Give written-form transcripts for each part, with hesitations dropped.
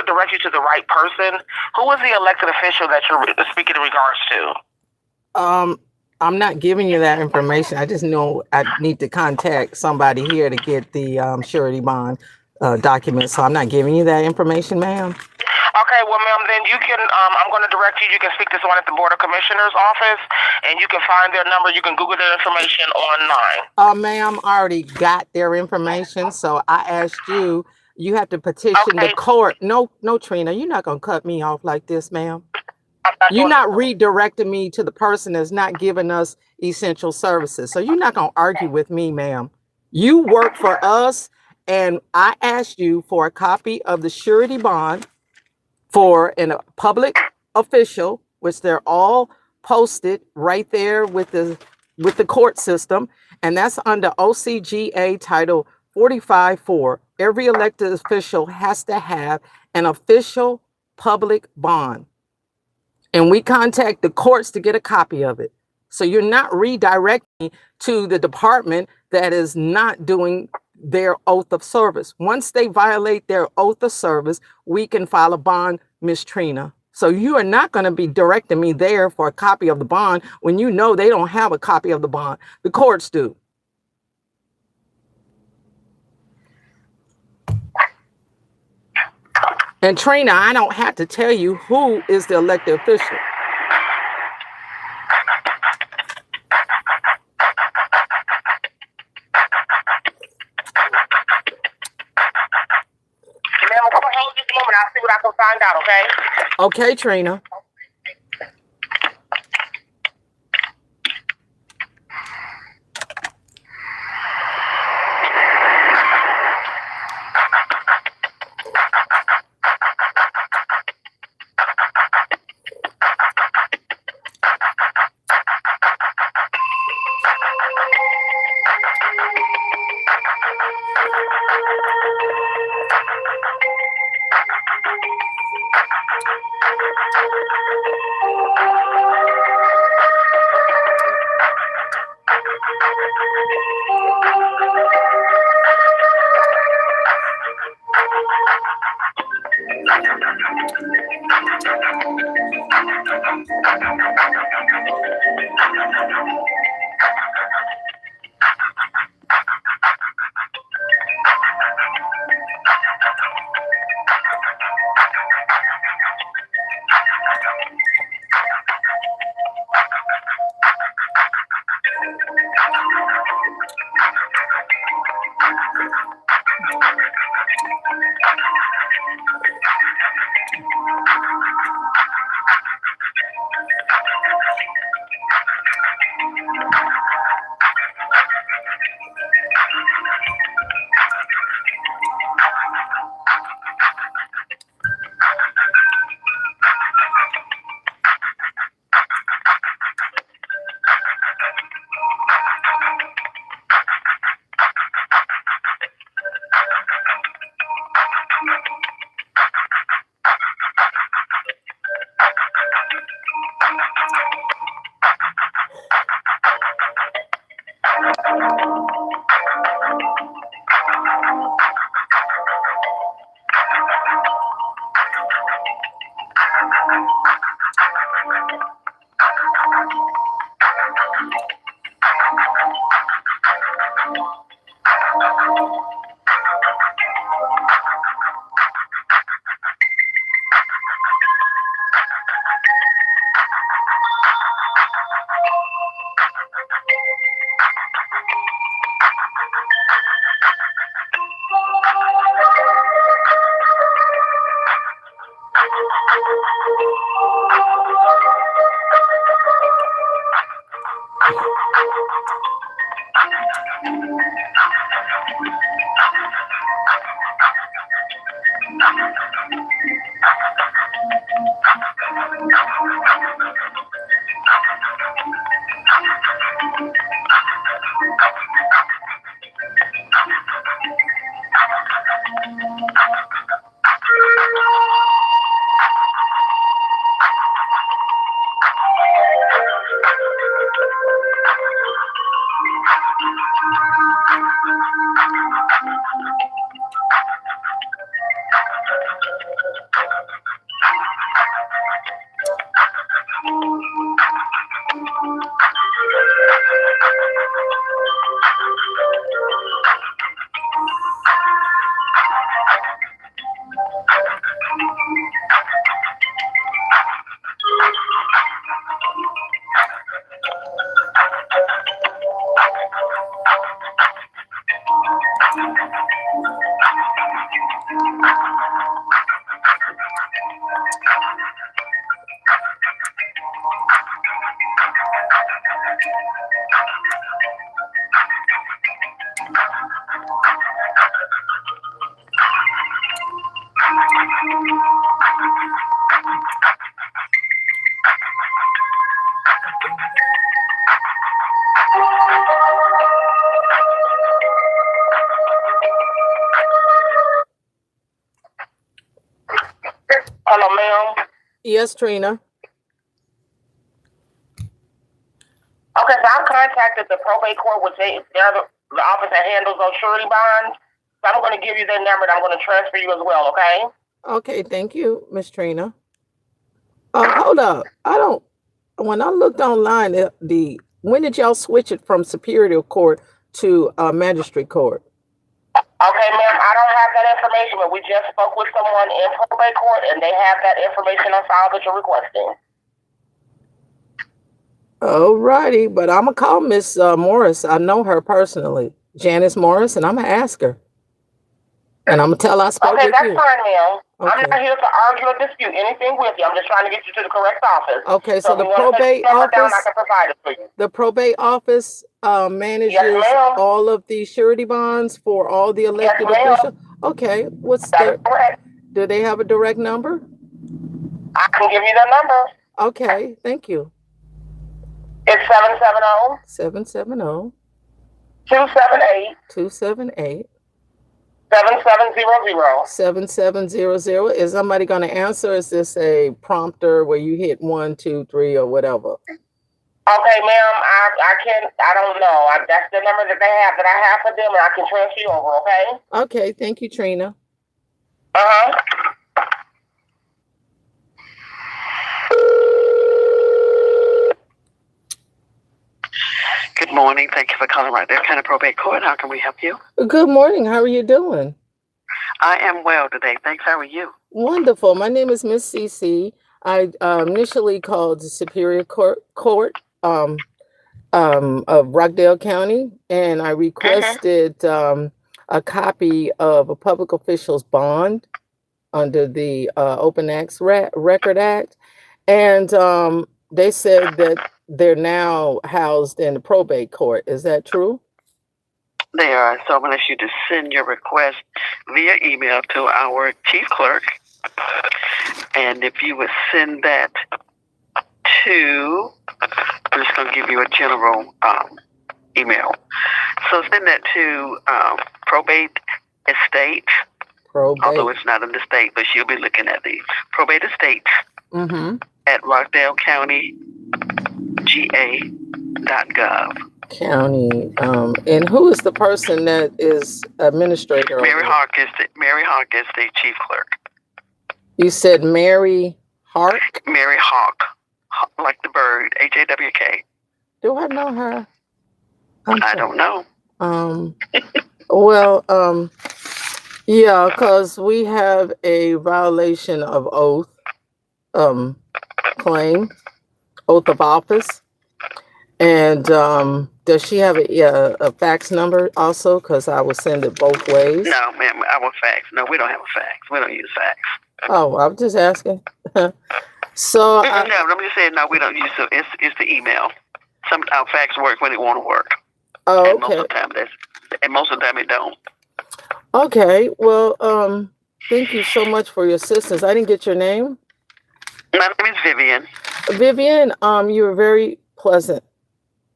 direct you to the right person. Who is the elected official that you're speaking in regards to? I'm not giving you that information. I just know I need to contact somebody here to get the surety bond document. So I'm not giving you that information, ma'am. Okay, well, ma'am, then you can, I'm going to direct you. You can speak to someone at the Board of Commissioners office, and you can find their number. You can Google their information online. Ma'am, I already got their information, so I asked you. You have to petition the court. No, Trina, you're not going to cut me off like this, ma'am. You're not redirecting me to the person that's not giving us essential services. So you're not going to argue with me, ma'am. You work for us, and I asked you for a copy of the surety bond for a public official, which they're all posted right there with the court system, and that's under OCGA Title 45.4. Every elected official has to have an official public bond. And we contact the courts to get a copy of it. So you're not redirecting to the department that is not doing their oath of service. Once they violate their oath of service, we can file a bond, Miss Trina. So you are not going to be directing me there for a copy of the bond when you know they don't have a copy of the bond. The courts do. And Trina, I don't have to tell you who is the elected official. I'll see what I can find out, okay? Okay, Trina. Hello, ma'am. Yes, Trina. Okay, so I've contacted the probate court, which they're the office that handles those surety bonds. So I'm going to give you their number, and I'm going to transfer you as well, okay? Okay, thank you, Miss Trina. Hold up. When I looked online, when did y'all switch it from Superior Court to Magistrate Court? Okay, ma'am, I don't have that information, but we just spoke with someone in probate court, and they have that information on file that you're requesting. Alrighty, but I'm gonna call Miss Morris. I know her personally, Janice Morris, and I'm gonna ask her, and I'm gonna tell her I spoke with you. Okay, that's fine, ma'am. Okay. I'm not here to argue or dispute anything with you. I'm just trying to get you to the correct office. Okay, so if the you wanna probate take the number down, office, I can provide it for you. the probate office manages Yes, ma'am. all of the surety bonds for all the elected ma'am. officials. Okay, what's That their? is correct. Do they have a direct number? I can give you the number. Okay, thank you. It's 770 770-278 278 7700. 7700. Is somebody going to answer? Is this a prompter where you hit 1, 2, 3, or whatever? Okay, ma'am. I don't know. That's the number that they have that I have for them, and I can transfer you over. Okay. Okay, thank you, Trina. Good morning. Thank you for calling right there, County Probate Court. How can we help you? Good morning. How are you doing? I am well today. Thanks. How are you? Wonderful. My name is Miss CC. I initially called the Superior Court of Rockdale County, and I requested a copy of a public official's bond under the Open Acts Record Act, and they said that they're now housed in the probate court. Is that true? They are. So I'm going to ask you to send your request via email to our chief clerk. And if you would send that to, I'm just going to give you a general email. So send that to probate estate. Although it's not in the state, but she'll be looking at the probate estates at Rockdale County GA.gov. County, and who is the person that is administrator? Mary Hawk is the chief clerk. You said Mary Hawk? Mary Hawk, like the bird, HAWK. Do I know her? I don't know. Well, yeah, because we have a violation of oath claim, oath of office. And does she have a fax number also? Because I will send it both ways. No, ma'am, our fax. No, we don't have a fax. We don't use fax. Oh, I'm just asking. So no, I'm just saying, no, we don't use it. It's the email. Some our fax work when it want to work. Oh, okay. And most of the time it don't. Okay. Well, thank you so much for your assistance. I didn't get your name. My name is Vivian. Vivian, you were very pleasant.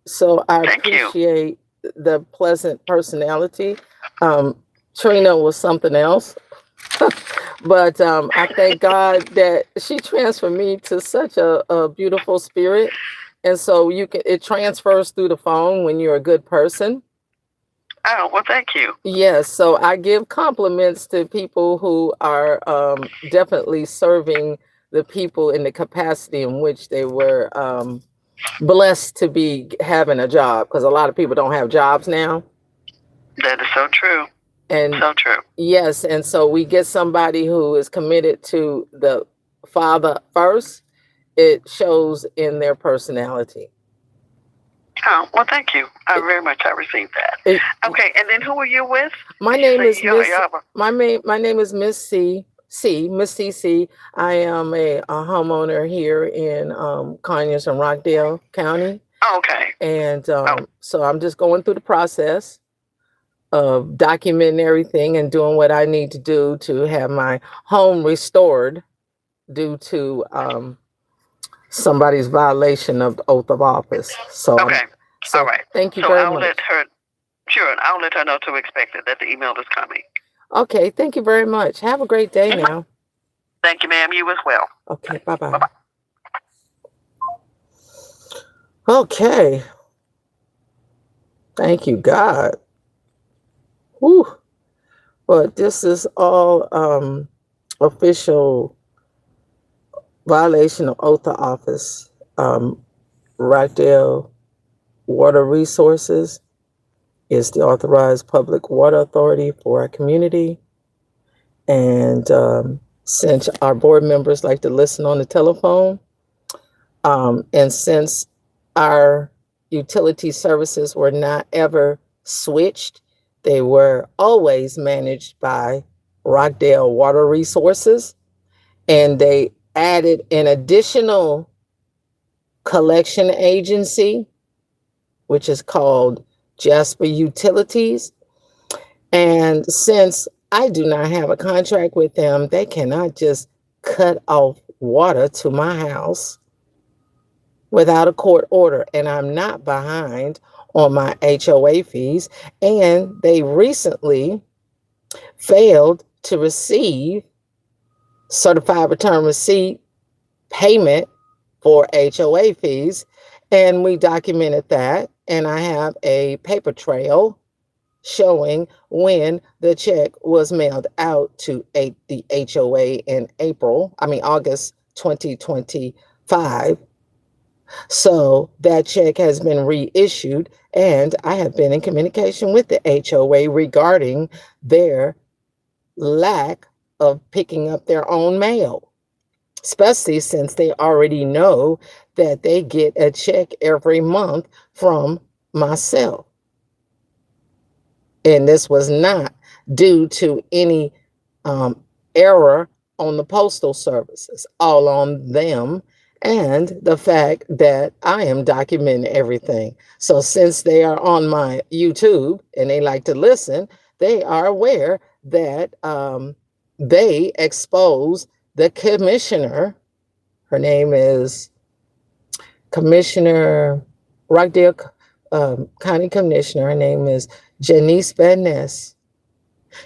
So I Thank appreciate the pleasant personality. Trina was something else. But I thank God that she transferred me to such a beautiful spirit. And so it transfers through the phone when you're a good person. Oh, well, thank you. Yes. So I give compliments to people who are definitely serving the people in the capacity in which they were blessed to be having a job, because a lot of people don't have jobs now. That is so true. And so true. Yes. And so we get somebody who is committed to the Father first. It shows in their personality. Oh, well, thank you. I very much I received that. Okay, and then who are you with? My name is Miss. My name is Miss Miss CC. I am a homeowner here in Conyers and Rockdale County. Okay. And so I'm just going through the process of documenting everything and doing what I need to do to have my home restored due to somebody's violation of the oath of office. So okay. All right. Thank you very much. I'll let her know to expect it, that the email is coming. Okay, thank you very much. Have a great day now. Thank you, ma'am. You as well. Okay, bye-bye. Bye-bye. Okay. Thank you, God. Whew. But this is all official violation of oath of office. Rockdale Water Resources is the authorized public water authority for our community. And since our board members like to listen on the telephone, and since our utility services were not ever switched, they were always managed by Rockdale Water Resources, and they added an additional collection agency, which is called Jasper Utilities. And since I do not have a contract with them, they cannot just cut off water to my house without a court order. And I'm not behind on my HOA fees. And they recently failed to receive certified return receipt payment for HOA fees. And we documented that. And I have a paper trail showing when the check was mailed out to the HOA in August 2025. So that check has been reissued, and I have been in communication with the HOA regarding their lack of picking up their own mail, especially since they already know that they get a check every month from myself. And this was not due to any error on the postal services, all on them, and the fact that I am documenting everything. So since they are on my YouTube and they like to listen, they are aware that they expose the commissioner. Her name is Commissioner Rockdale County Commissioner. Her name is Janice Van Ness.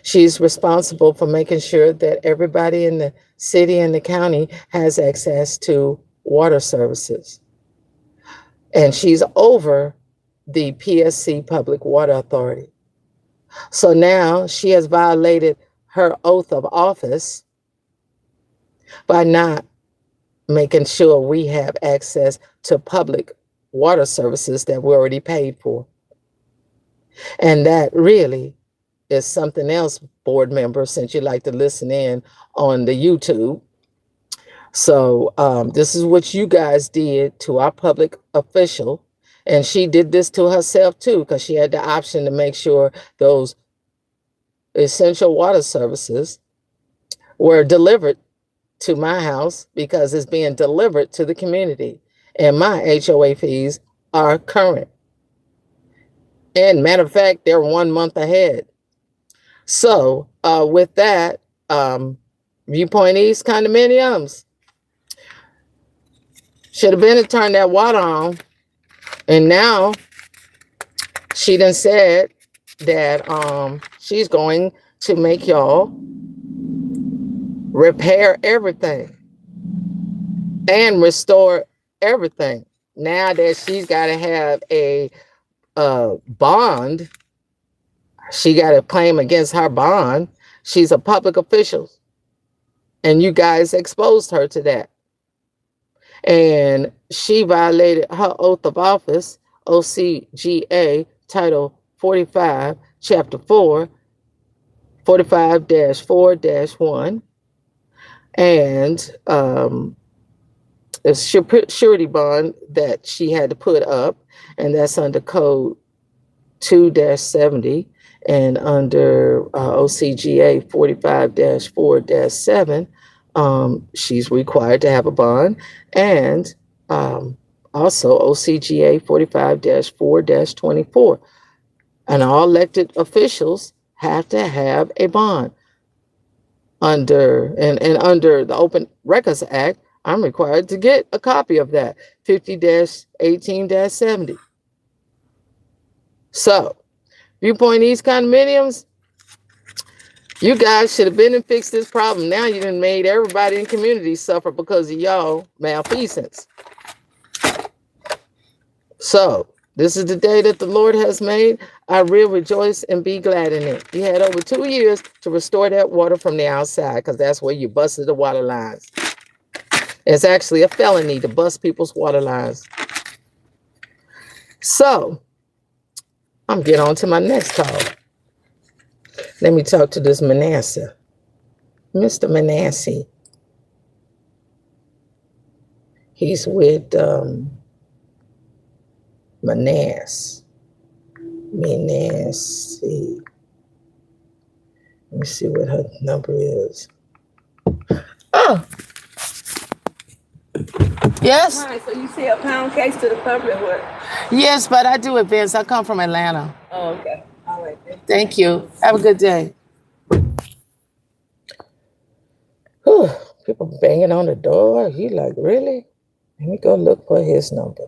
She's responsible for making sure that everybody in the city and the county has access to water services. And she's over the PSC Public Water Authority. So now she has violated her oath of office by not making sure we have access to public water services that we already paid for. And that really is something else, board members, since you like to listen in on the YouTube. So this is what you guys did to our public official. And she did this to herself too, because she had the option to make sure those essential water services were delivered to my house, because it's being delivered to the community. And my HOA fees are current. And matter of fact, they're 1 month ahead. So with that, Viewpoint East condominiums should have been to turn that water on. And now she done said that she's going to make y'all repair everything and restore everything. Now that she's got to have a bond, she got a claim against her bond. She's a public official, and you guys exposed her to that. And she violated her oath of office, OCGA Title 45, Chapter 4, 45-4-1. And a surety bond that she had to put up, and that's under code 2-70 and under OCGA 45-4-7. She's required to have a bond, and also OCGA 45-4-24. And all elected officials have to have a bond. Under the Open Records Act, I'm required to get a copy of that, 50-18-70. So, Viewpoint East condominiums, you guys should have been and fixed this problem. Now you done made everybody in the community suffer because of y'all malfeasance. So, this is the day that the Lord has made. I will rejoice and be glad in it. You had over 2 years to restore that water from the outside, because that's where you busted the water lines. It's actually a felony to bust people's water lines. So, I'm getting on to my next call. Let me talk to this Manasseh. Mr. Manasseh. He's with Manasseh. Let me see what her number is. Oh. Yes? Hi, so you say a pound case to the public, what? Yes, but I do events. I come from Atlanta. Oh, okay. All right. Thank you. Have a good day. Whew. People banging on the door. He like, really? Let me go look for his number.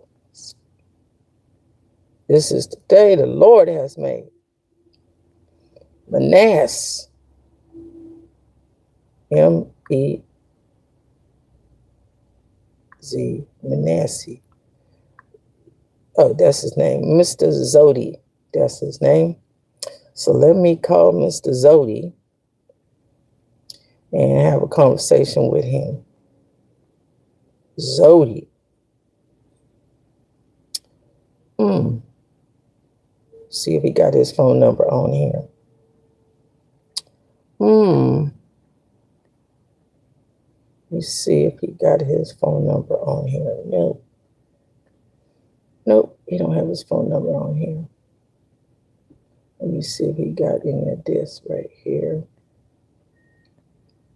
This is the day the Lord has made. Manasseh. M-E-Z. Manasseh. Oh, that's his name. Mr. Zodi. That's his name. So let me call Mr. Zodi and have a conversation with him. Zodi. See if he got his phone number on here. Let me see if he got his phone number on here. Nope, he don't have his phone number on here. Let me see if he got any of this right here.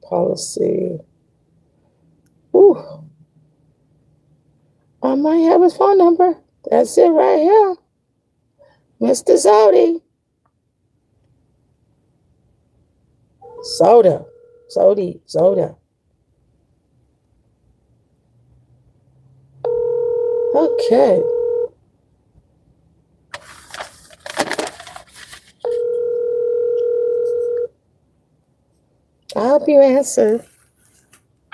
Policy. Ooh. I might have his phone number. That's it right here. Mr. Zodi. Soda. Okay. I hope you answer.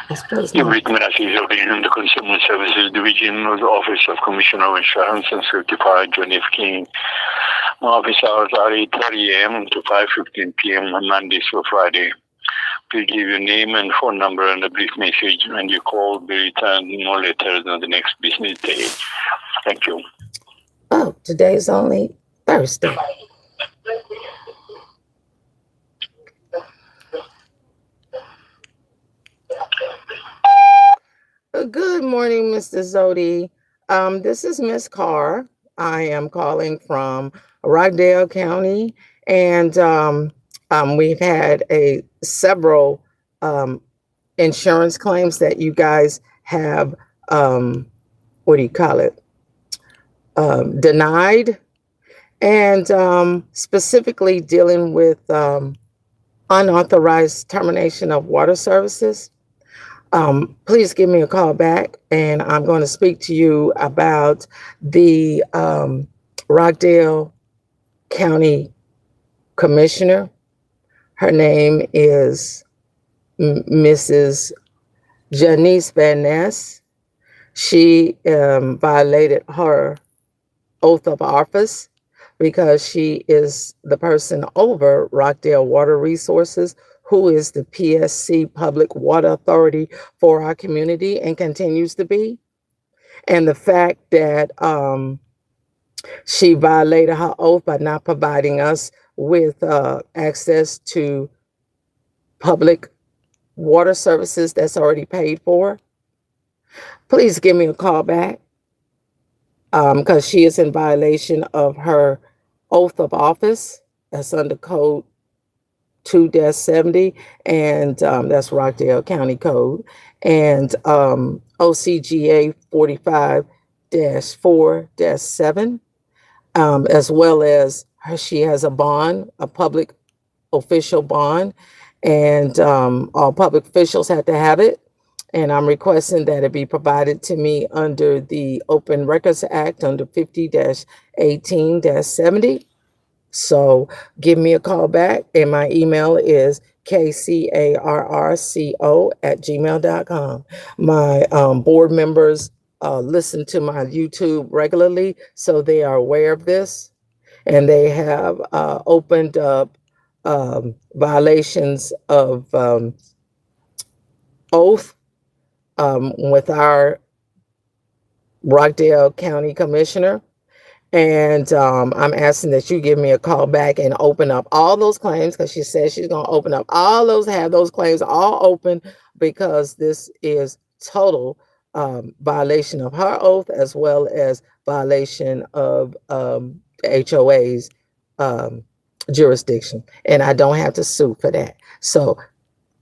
You've written messages in the Consumer Services Division of the Office of Commissioner of Insurance and Certified John F. King. Office hours are 8:30 a.m. to 5:15 p.m. on Mondays to Friday. Please give your name and phone number and a brief message, and your call will be returned no later than the next business day. Thank you. Oh, today's only Thursday. Good morning, Mr. Zodi. This is Miss Carr. I am calling from Rockdale County, and we've had several insurance claims that you guys have, denied, and specifically dealing with unauthorized termination of water services. Please give me a call back, and I'm going to speak to you about the Rockdale County Commissioner. Her name is Mrs. Janice Van Ness. She violated her oath of office because she is the person over Rockdale Water Resources, who is the PSC Public Water Authority for our community and continues to be. And the fact that she violated her oath by not providing us with access to public water services that's already paid for. Please give me a call back because she is in violation of her oath of office. That's under code 2-70, and that's Rockdale County Code, and OCGA 45-4-7, as well as she has a bond, a public official bond, and all public officials have to have it. And I'm requesting that it be provided to me under the Open Records Act under 50-18-70. So give me a call back, and my email is kcarrco@gmail.com. My board members listen to my YouTube regularly, so they are aware of this, and they have opened up violations of oath with our Rockdale County Commissioner. And I'm asking that you give me a call back and open up all those claims, because she says she's going to open up all those, have those claims all open, because this is total violation of her oath, as well as violation of the HOA's jurisdiction. And I don't have to sue for that. So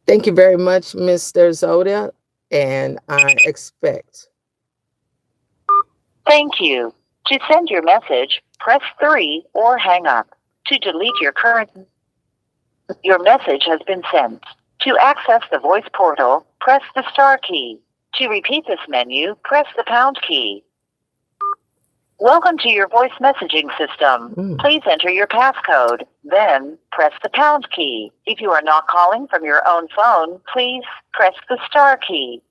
thank you very much, Mr. Zoda, and I expect. Thank you. To send your message, press 3 or hang up. To delete your message has been sent. To access the voice portal, press the star key. To repeat this menu, press the pound key. Welcome to your voice messaging system. Please enter your passcode, then press the pound key. If you are not calling from your own phone, please press the star key.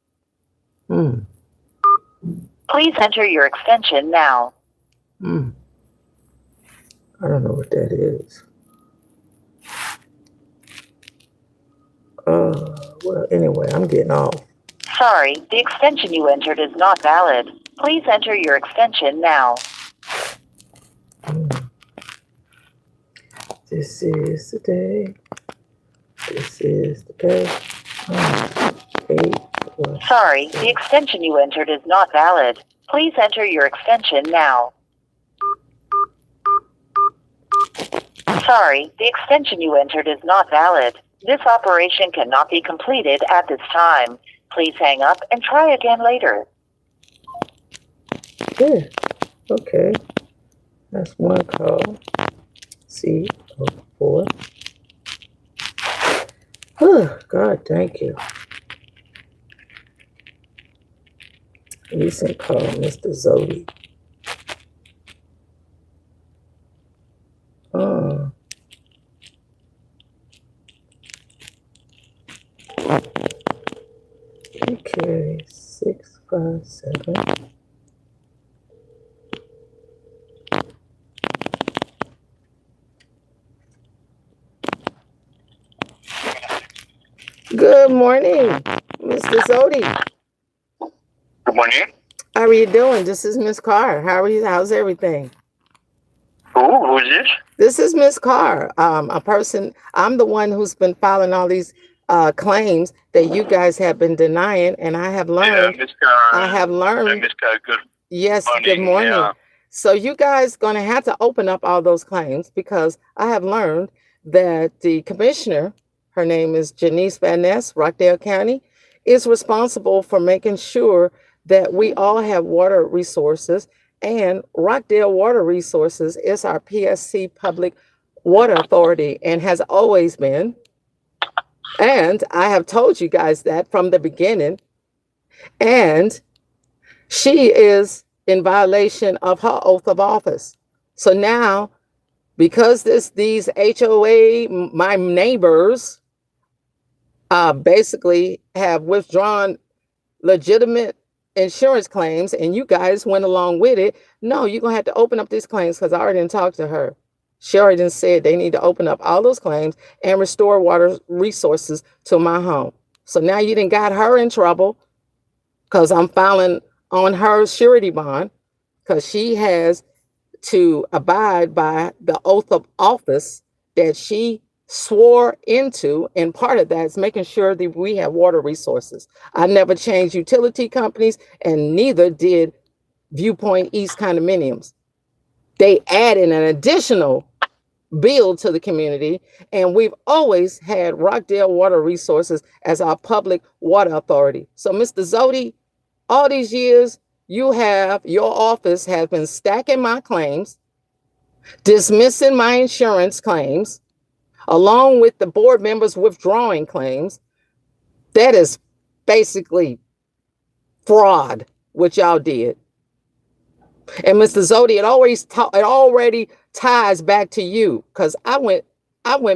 Please enter your extension now. I don't know what that is. Well, anyway, I'm getting off. Sorry, the extension you entered is not valid. Please enter your extension now. This is the day. This is the day. 8. Sorry, the extension you entered is not valid. Please enter your extension now. Sorry, the extension you entered is not valid. This operation cannot be completed at this time. Please hang up and try again later. Yeah. Okay. That's one call. C04. Oh, God, thank you. Recent call, Mr. Zodi. Oh. Okay, 657. Good morning, Mr. Zodi. Good morning. How are you doing? This is Miss Carr. How are you? How's everything? Who is this? This is Miss Carr, a person. I'm the one who's been filing all these claims that you guys have been denying, and I have learned. Miss Carr. I have learned. Miss Carr, good Yes, morning. good morning. Yeah. So you guys going to have to open up all those claims, because I have learned that the commissioner, her name is Janice Van Ness, Rockdale County, is responsible for making sure that we all have water resources, and Rockdale Water Resources is our PSC Public Water Authority and has always been. And I have told you guys that from the beginning. And she is in violation of her oath of office. So now, because these HOA, my neighbors, basically have withdrawn legitimate insurance claims, and you guys went along with it. No, you're going to have to open up these claims, because I already didn't talk to her. She already done said they need to open up all those claims and restore water resources to my home. So now you done got her in trouble, because I'm filing on her surety bond, because she has to abide by the oath of office that she swore into, and part of that is making sure that we have water resources. I never changed utility companies, and neither did Viewpoint East condominiums. They added an additional bill to the community, and we've always had Rockdale Water Resources as our public water authority. So, Mr. Zodi, all these years, your office has been stacking my claims, dismissing my insurance claims, along with the board members withdrawing claims. That is basically fraud, what y'all did. And Mr. Zodi, it already ties back to you, because I went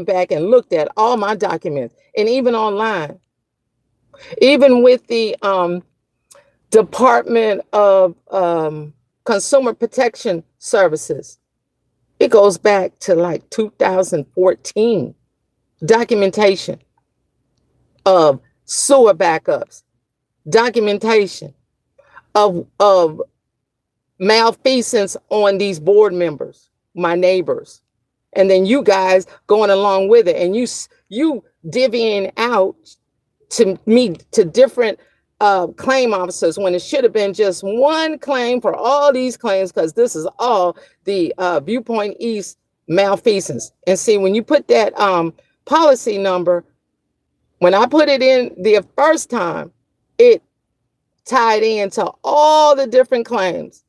back and looked at all my documents, and even online, even with the Department of Consumer Protection Services. It goes back to like 2014 documentation of sewer backups, documentation of malfeasance on these board members, my neighbors, and then you guys going along with it, and you divvying out to me to different claim officers when it should have been just one claim for all these claims, because this is all the Viewpoint East malfeasance. And see, when you put that policy number, when I put it in the first time, it tied into all the different claims.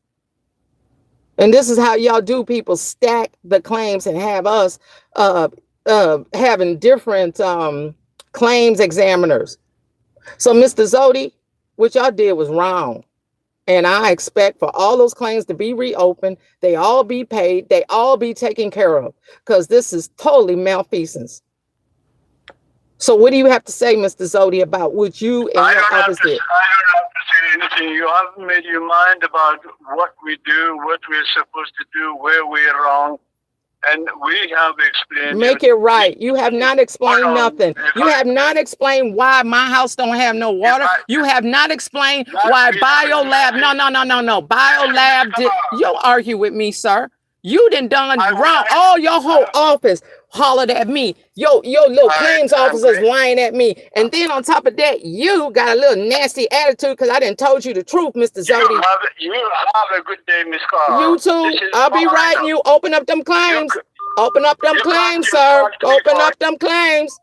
And this is how y'all do, people stack the claims and have us having different claims examiners. So, Mr. Zodi, what y'all did was wrong. And I expect for all those claims to be reopened, they all be paid, they all be taken care of, because this is totally malfeasance. So what do you have to say, Mr. Zodi, about what you and your office did? I don't have to say anything. You haven't made your mind about what we do, what we're supposed to do, where we're wrong. And we have explained. Make it right. You have not explained nothing. You have not explained why my house don't have no water. You have not explained why BioLab. No. BioLab did. You'll argue with me, sir. You done wrong. All your whole office hollered at me. Your little claims officers lying at me. And then on top of that, you got a little nasty attitude because I didn't told you the truth, Mr. Zodi. You have a good day, Miss Carr. You too. I'll be writing you. Open up them claims. Open up them claims, sir. Open up them claims.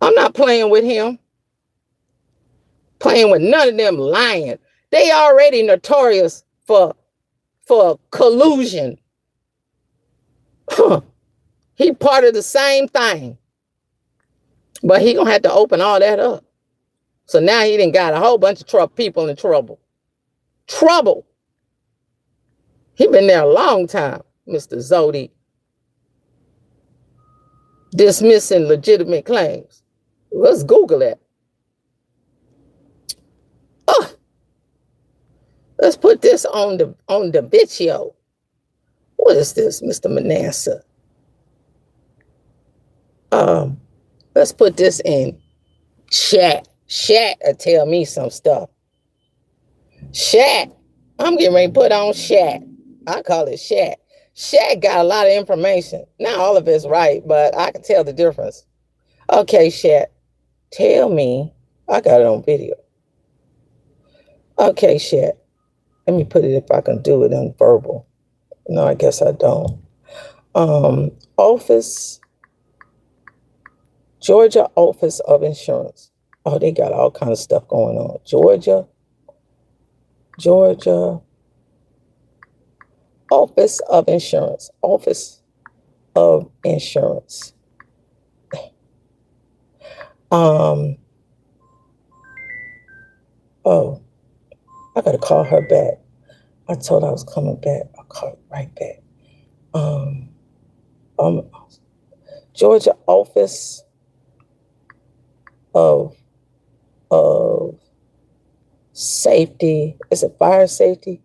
I'm not playing with him. Playing with none of them lying. They already notorious for collusion. He part of the same thing. But he gonna have to open all that up. So now he done got a whole bunch of people in trouble. Trouble. He been there a long time, Mr. Zodi. Dismissing legitimate claims. Let's Google it. Oh, let's put this on the video. What is this, Mr. Manasseh? Let's put this in chat. Chat will tell me some stuff. Chat. I'm getting ready to put on chat. I call it chat. Chat got a lot of information. Not all of it's right, but I can tell the difference. Okay, chat. Tell me. I got it on video. Okay, chat. Let me put it if I can do it on verbal. No, I guess I don't. Georgia Office of Insurance. Oh, they got all kinds of stuff going on. Georgia Office of Insurance. Office of Insurance. Oh, I gotta call her back. I told her I was coming back. I'll call her right back. Georgia Office of Safety. Is it fire safety?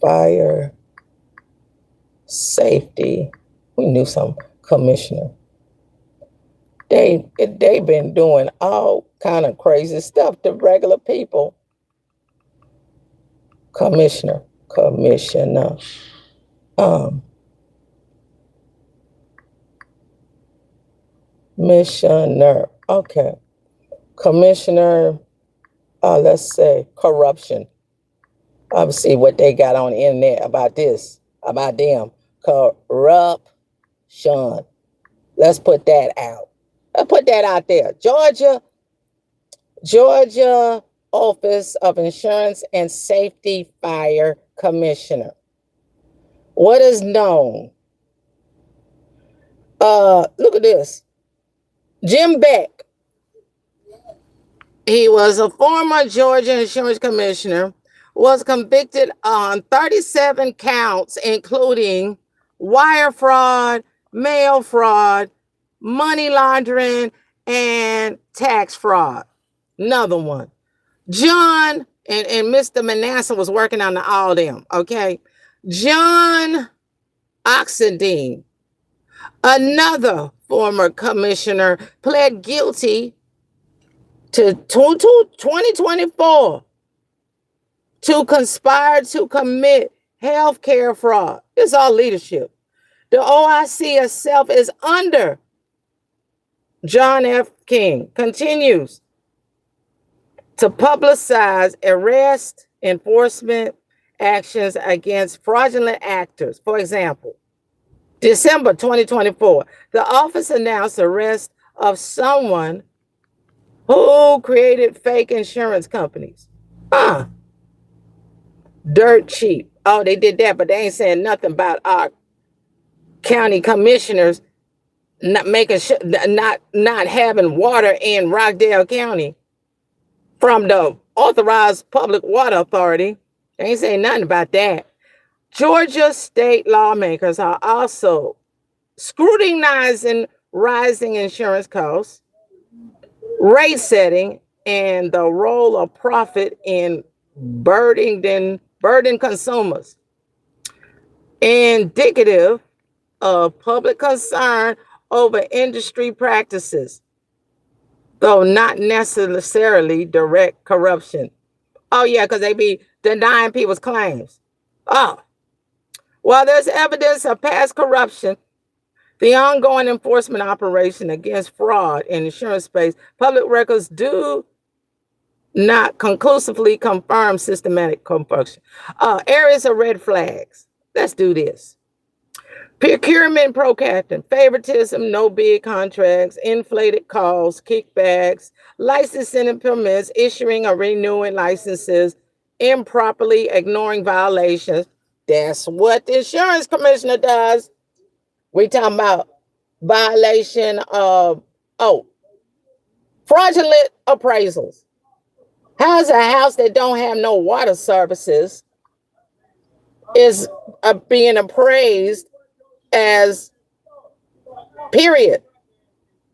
Fire safety. We knew some commissioner. They been doing all kind of crazy stuff to regular people. Commissioner. Commissioner. Okay. Commissioner, let's say corruption. I'll see what they got on the internet about this, about them. Corruption. Let's put that out. Let's put that out there. Georgia Office of Insurance and Safety Fire Commissioner. What is known? Look at this. Jim Beck. He was a former Georgia insurance commissioner, was convicted on 37 counts, including wire fraud, mail fraud, money laundering, and tax fraud. Another one. John and Mr. Manasseh was working on all them, okay? John Oxendine, another former commissioner, pled guilty to 2024 to conspire to commit healthcare fraud. It's all leadership. The OIC itself is under John F. King, continues to publicize arrest enforcement actions against fraudulent actors. For example, December 2024, the office announced the arrest of someone who created fake insurance companies. Dirt cheap. Oh, they did that, but they ain't saying nothing about our county commissioners not making sure, not having water in Rockdale County from the authorized public water authority. They ain't saying nothing about that. Georgia state lawmakers are also scrutinizing rising insurance costs, rate setting, and the role of profit in burden consumers, indicative of public concern over industry practices, though not necessarily direct corruption. Oh, yeah, because they be denying people's claims. Oh, while there's evidence of past corruption, the ongoing enforcement operation against fraud in insurance space, public records do not conclusively confirm systematic corruption. Areas of red flags. Let's do this. Procurement procrastination, favoritism, no bid contracts, inflated costs, kickbacks, licensing and permits, issuing or renewing licenses, improperly ignoring violations. That's what the insurance commissioner does. We talking about violation of, fraudulent appraisals. How's a house that don't have no water services is being appraised as period?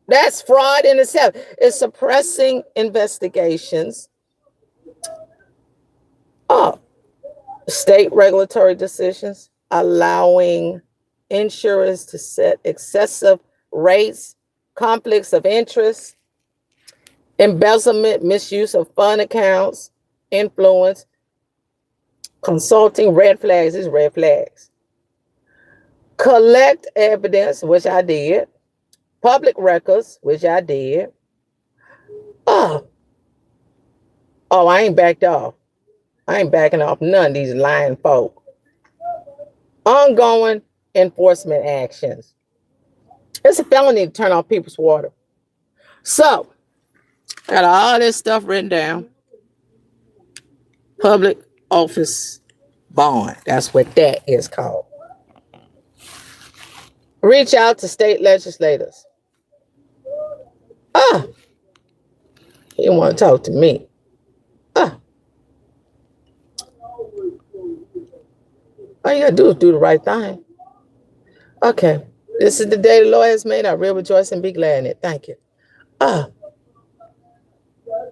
That's fraud in itself. It's suppressing investigations. State regulatory decisions, allowing insurers to set excessive rates, conflicts of interest, embezzlement, misuse of fund accounts, influence, consulting, red flags is red flags. Collect evidence, which I did. Public records, which I did. I ain't backed off. I ain't backing off none of these lying folk. Ongoing enforcement actions. It's a felony to turn off people's water. So, I got all this stuff written down. Public office bond. That's what that is called. Reach out to state legislators. He want to talk to me. All you gotta do is do the right thing. Okay. This is the day the Lord has made. I will rejoice and be glad in it. Thank you.